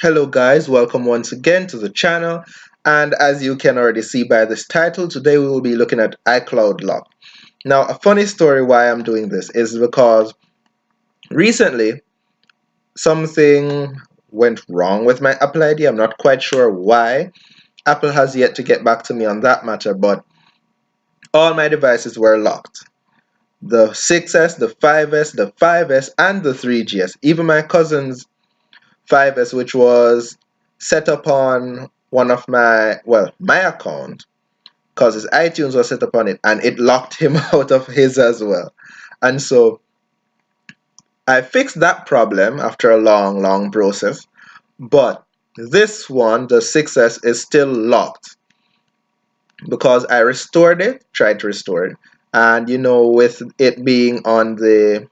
Hello guys, welcome once again to the channel, and as you can already see by this title, today we will be looking at iCloud lock. Now a funny story why I'm doing this is because recently something went wrong with my Apple ID. I'm not quite sure why. Apple has yet to get back to me on that matter, but all my devices were locked. The 6S, the 5S, the 5S, and the 3GS. Even my cousin's 5S, which was set up on one of my account, because his iTunes was set up on it, and it locked him out of his as well. And so I fixed that problem after a long process, but this one, the 6S, is still locked because I restored it, tried to restore it, and with it being on the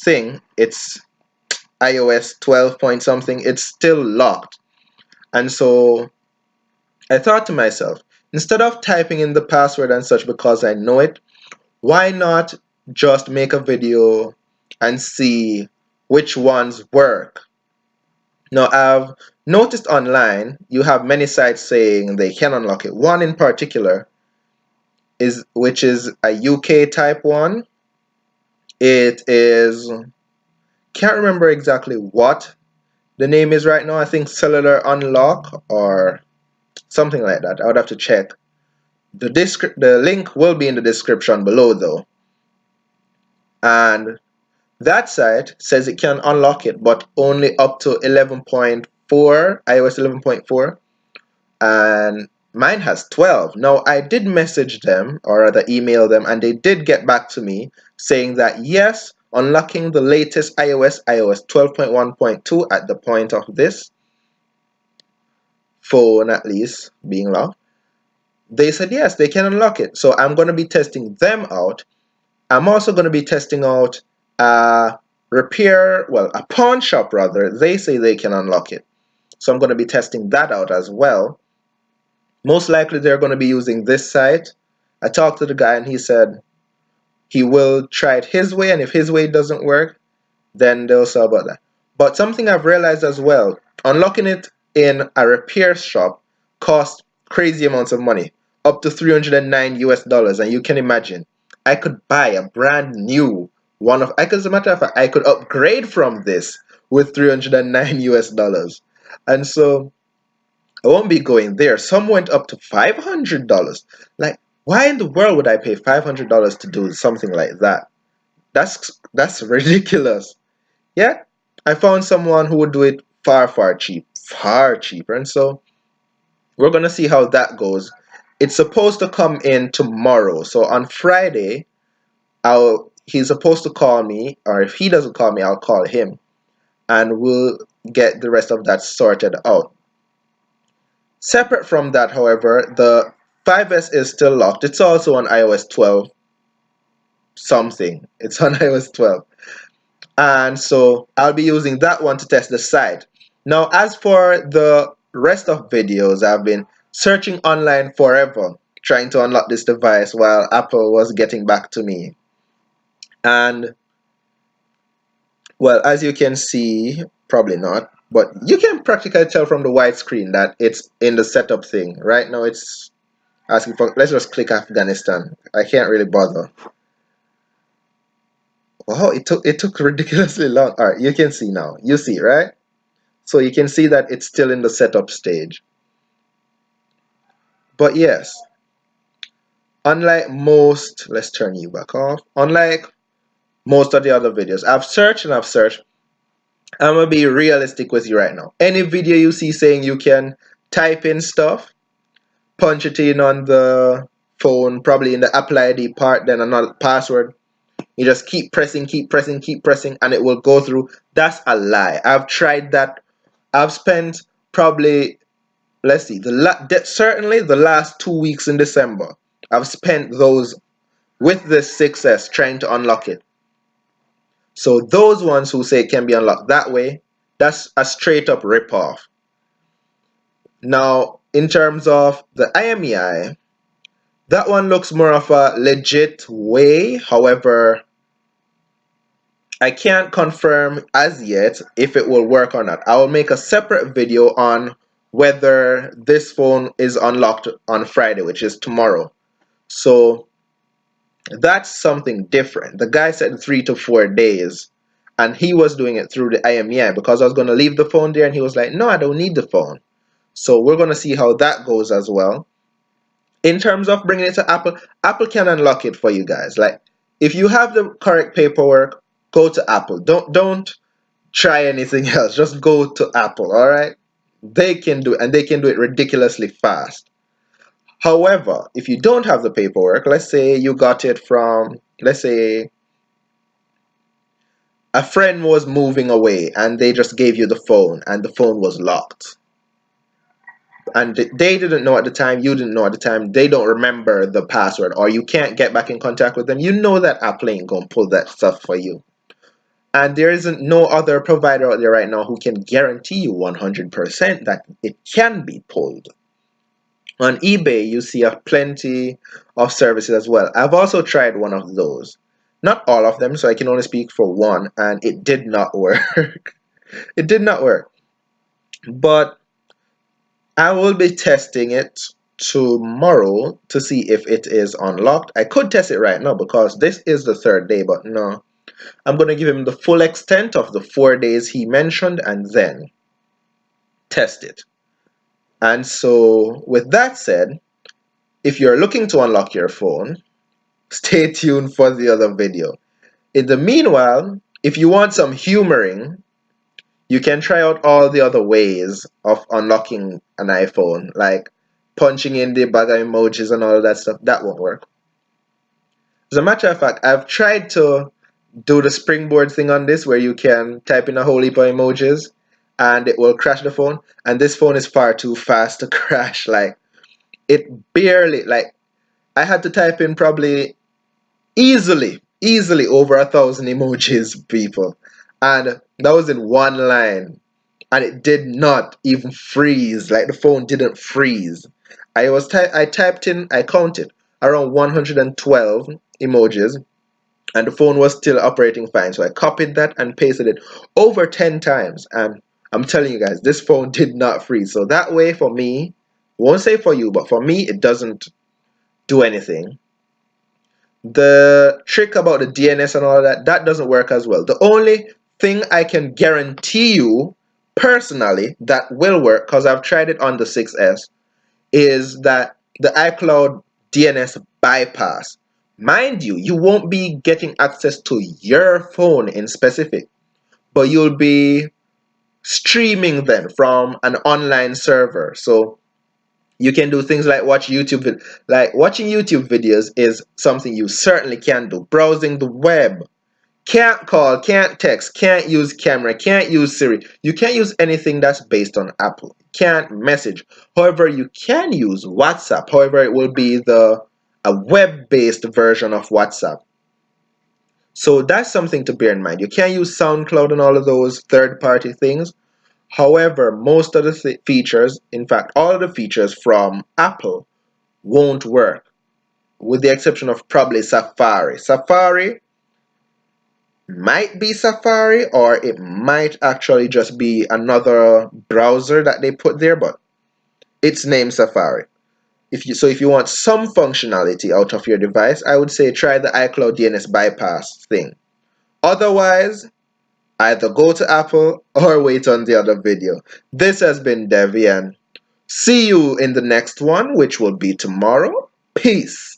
thing, it's iOS 12 point something, it's still locked. And so I thought to myself, instead of typing in the password and such because I know it, why not just make a video and see which ones work? Now, I've noticed online you have many sites saying they can unlock it. One in particular which is a UK type one. It is, can't remember exactly what the name is right now. I think Cellular Unlock or something like that. I would have to check. The link will be in the description below though. And that site says it can unlock it, but only up to 11.4, iOS 11.4, and mine has 12. Now, I did message them, or rather email them, and they did get back to me saying that yes, unlocking the latest iOS 12.1.2 at the point of this phone at least being locked, they said yes, they can unlock it. So I'm going to be testing them out. I'm also going to be testing out a a pawn shop rather. They say they can unlock it. So I'm going to be testing that out as well. Most likely they're going to be using this site. I talked to the guy and he said he will try it his way, and if his way doesn't work, then they'll sell about that. But something I've realized as well, unlocking it in a repair shop costs crazy amounts of money, up to 309 US dollars, and you can imagine I could buy a brand new one of, as a matter of fact, I could upgrade from this with 309 US dollars. And so I won't be going there. Some went up to $500. Like, why in the world would I pay $500 to do something like that? That's ridiculous. Yeah, I found someone who would do it far cheaper, and so we're gonna see how that goes. It's supposed to come in tomorrow, so on Friday, he's supposed to call me, or if he doesn't call me, I'll call him, and we'll get the rest of that sorted out. Separate from that, however, the 5S is still locked. It's also on iOS 12 something. It's on iOS 12. And so I'll be using that one to test the site. Now, as for the rest of videos, I've been searching online forever trying to unlock this device while Apple was getting back to me. And well, as you can see, probably not, but you can practically tell from the white screen that it's in the setup thing. Right now it's asking for, let's just click Afghanistan. I can't really bother. Wow, it took ridiculously long. All right, you can see now. You see, right? So you can see that it's still in the setup stage. But yes, unlike most, let's turn you back off. Unlike most of the other videos, I've searched and I've searched. I'm gonna be realistic with you right now. Any video you see saying you can type in stuff, punch it in on the phone, probably in the Apple ID part, then another password. You just keep pressing, and it will go through. That's a lie. I've tried that. I've spent probably, let's see, certainly the last 2 weeks in December, I've spent those with the 6S trying to unlock it. So those ones who say it can be unlocked that way, that's a straight up ripoff. Now, in terms of the IMEI, that one looks more of a legit way. However, I can't confirm as yet if it will work or not. I will make a separate video on whether this phone is unlocked on Friday, which is tomorrow. So that's something different. The guy said 3 to 4 days, and he was doing it through the IMEI because I was going to leave the phone there, and he was like, no, I don't need the phone. So we're going to see how that goes as well. In terms of bringing it to Apple, Apple can unlock it for you guys. Like, if you have the correct paperwork, go to Apple. Don't try anything else. Just go to Apple, all right? They can do it, and they can do it ridiculously fast. However, if you don't have the paperwork, let's say you got it from, let's say a friend was moving away and they just gave you the phone and the phone was locked. And they didn't know at the time, you didn't know at the time, they don't remember the password, or you can't get back in contact with them, you know that Apple ain't gonna pull that stuff for you. And there isn't no other provider out there right now who can guarantee you 100% that it can be pulled. On eBay, you see plenty of services as well. I've also tried one of those. Not all of them, so I can only speak for one, and it did not work. It did not work. But I will be testing it tomorrow to see if it is unlocked. I could test it right now because this is the third day, but no. I'm going to give him the full extent of the 4 days he mentioned and then test it. And so, with that said, if you're looking to unlock your phone, stay tuned for the other video. In the meanwhile, if you want some humoring, you can try out all the other ways of unlocking an iPhone, like punching in the bag of emojis and all of that stuff. That won't work. As a matter of fact, I've tried to do the springboard thing on this where you can type in a whole heap of emojis and it will crash the phone. And this phone is far too fast to crash. Like, it barely, like, I had to type in probably easily over 1,000 emojis, people, and that was in one line, and it did not even freeze. Like, the phone didn't freeze. I typed in, I counted around 112 emojis, and the phone was still operating fine. So I copied that and pasted it over 10 times, and I'm telling you guys, this phone did not freeze. So that way, for me, won't say for you, but for me, it doesn't do anything. The trick about the DNS and all that, that doesn't work as well. The only thing I can guarantee you personally that will work, because I've tried it on the 6S, is that the iCloud DNS bypass. Mind you, you won't be getting access to your phone in specific, but you'll be streaming them from an online server. So you can do things like watch YouTube. Like, watching YouTube videos is something you certainly can do. Browsing the web. Can't call, can't text, can't use camera, can't use Siri. You can't use anything that's based on Apple. Can't message. However, you can use WhatsApp. However, it will be a web-based version of WhatsApp. So that's something to bear in mind. You can't use SoundCloud and all of those third-party things. However, most of the features, in fact, all of the features from Apple won't work, with the exception of probably Safari. Safari might be Safari, or it might actually just be another browser that they put there, but it's named Safari. If you want some functionality out of your device, I would say try the iCloud DNS bypass thing. Otherwise, either go to Apple or wait on the other video. This has been Devian. See you in the next one, which will be tomorrow. Peace.